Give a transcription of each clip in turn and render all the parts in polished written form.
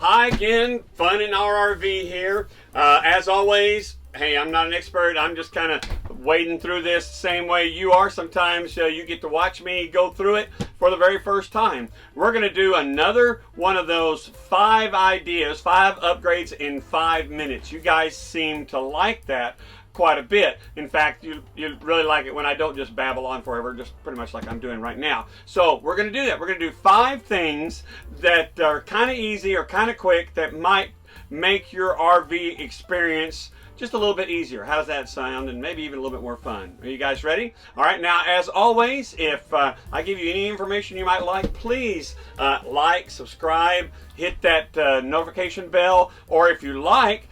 Hi again, fun in our RV here. As always, hey, I'm not an expert. I'm just kind of wading through this the same way you are. Sometimes you get to watch me go through it for the very first time. We're going to do another one of those 5 ideas, 5 upgrades in 5 minutes. You guys seem to like that quite a bit. In fact, you really like it when I don't just babble on forever, just pretty much like I'm doing right now. So we're going to do that. We're going to do 5 things that are kind of easy or kind of quick that might make your RV experience just a little bit easier. How does that sound? And maybe even a little bit more fun. Are you guys ready? All right, now as always, if I give you any information you might like, please like, subscribe, hit that notification bell, or if you like,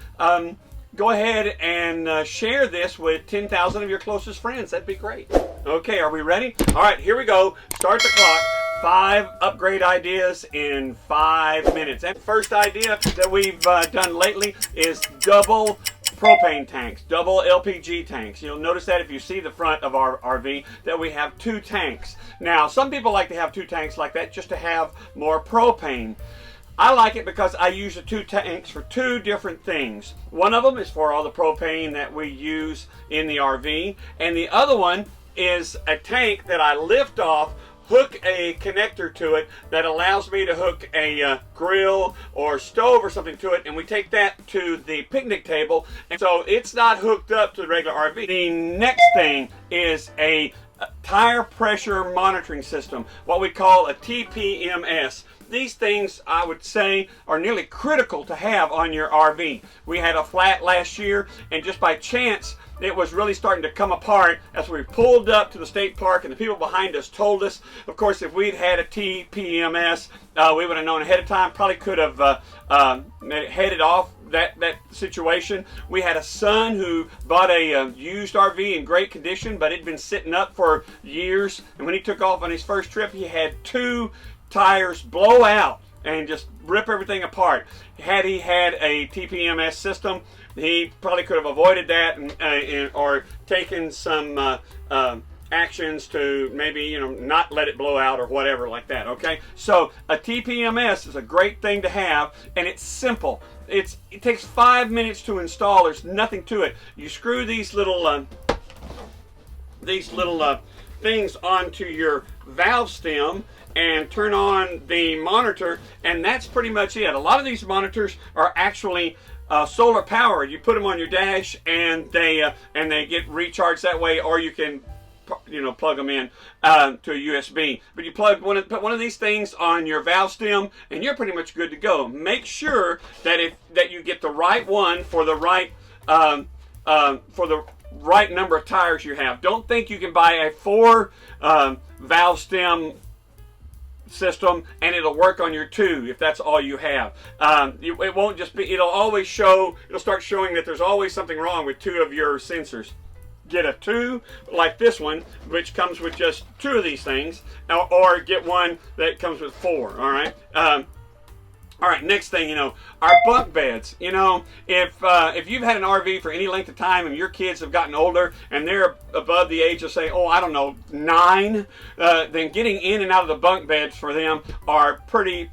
go ahead and share this with 10,000 of your closest friends. That'd be great. Okay, are we ready? All right, here we go. Start the clock. 5 upgrade ideas in 5 minutes. And the first idea that we've done lately is double propane tanks, double LPG tanks. You'll notice that if you see the front of our RV that we have 2 tanks. Now, some people like to have 2 tanks like that just to have more propane. I like it because I use the 2 tanks for 2 different things. One of them is for all the propane that we use in the RV, and the other one is a tank that I lift off, hook a connector to it that allows me to hook a grill or stove or something to it, and we take that to the picnic table, and so it's not hooked up to the regular RV. The next thing is a tire pressure monitoring system, what we call a TPMS. These things, I would say, are nearly critical to have on your RV. We had a flat last year, and just by chance, it was really starting to come apart as we pulled up to the state park, and the people behind us told us. Of course, if we'd had a TPMS, we would have known ahead of time, probably could have headed off that situation. We had a son who bought a used RV in great condition, but it'd been sitting up for years, and when he took off on his first trip, he had 2 tires blow out and just rip everything apart. Had he had a TPMS system, he probably could have avoided that or taken some actions to maybe not let it blow out or whatever like that. Okay, so a TPMS is a great thing to have, and it's simple. It takes 5 minutes to install. There's nothing to it. You screw these little things onto your valve stem and turn on the monitor, and that's pretty much it. A lot of these monitors are actually solar powered. You put them on your dash, and they get recharged that way, or you can plug them in to a USB. But you put one of these things on your valve stem, and you're pretty much good to go. Make sure that you get the right one for the right number of tires you have. Don't think you can buy a 4 valve stem system and it'll work on your 2 if that's all you have. It won't just be, it'll start showing that there's always something wrong with 2 of your sensors. Get a 2 like this one, which comes with just 2 of these things, or get one that comes with 4. All right. All right, next thing, our bunk beds. If you've had an RV for any length of time and your kids have gotten older and they're above the age of, say, 9, then getting in and out of the bunk beds for them are pretty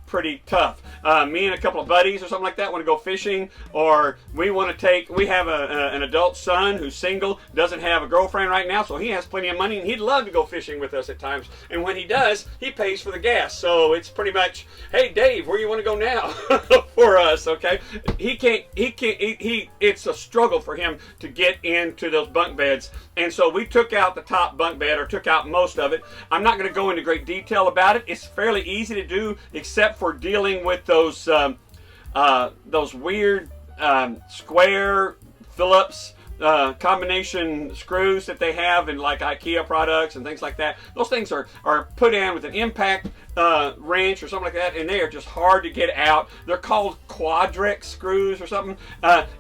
tough. Me and a couple of buddies or something like that want to go fishing, or we have an adult son who's single, doesn't have a girlfriend right now, so he has plenty of money and he'd love to go fishing with us at times. And when he does, he pays for the gas. So it's pretty much, hey Dave, where you want to go now? For us, okay? It's a struggle for him to get into those bunk beds. And so we took out the top bunk bed, or took out most of it. I'm not going to go into great detail about it. It's fairly easy to do, except for dealing with those weird square Phillips combination screws that they have in like IKEA products and things like that. Those things are put in with an impact wrench or something like that, and they are just hard to get out. They're called Quadrex screws or something.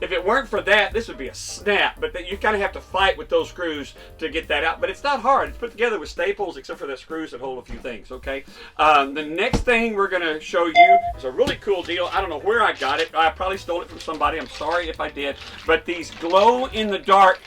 If it weren't for that, this would be a snap, but you kind of have to fight with those screws to get that out. But it's not hard. It's put together with staples, except for the screws that hold a few things. Okay. The next thing we're going to show you is a really cool deal. I don't know where I got it. I probably stole it from somebody. I'm sorry if I did. But these glow in the dark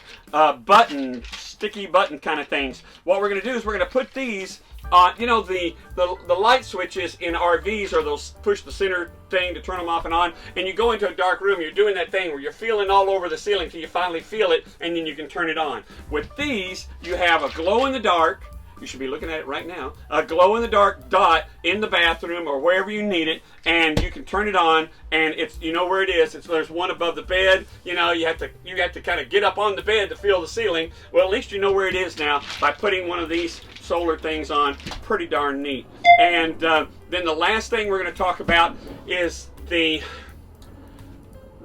sticky button kind of things. What we're going to do is we're going to put these on, the light switches in RVs are those push the center thing to turn them off and on, and you go into a dark room, you're doing that thing where you're feeling all over the ceiling till you finally feel it, and then you can turn it on. With these, you have a glow in the dark. You should be looking at it right now. A glow-in-the-dark dot in the bathroom or wherever you need it, and you can turn it on, and it's, you know where it is. There's one above the bed. You know, you have to kind of get up on the bed to feel the ceiling. Well, at least you know where it is now by putting one of these solar things on. Pretty darn neat. And then the last thing we're going to talk about is the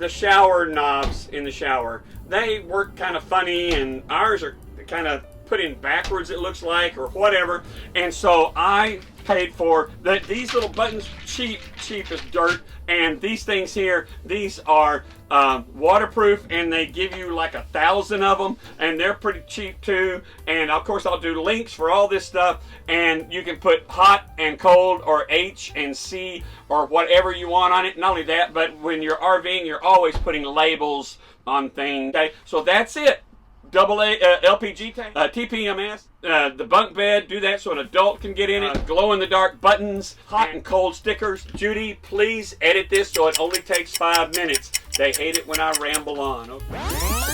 shower knobs in the shower. They work kind of funny, and ours are kind of put in backwards, it looks like, or whatever. And so I paid for these little buttons, cheap as dirt. And these things here, these are waterproof, and they give you like 1,000 of them, and they're pretty cheap too. And of course I'll do links for all this stuff, and you can put hot and cold or H and C or whatever you want on it. Not only that, but when you're RVing, you're always putting labels on things. Okay, so that's it. LPG tank, TPMS, the bunk bed, do that so an adult can get in it. Glow-in-the-dark buttons, hot and cold stickers. Judy, please edit this so it only takes 5 minutes. They hate it when I ramble on. Okay.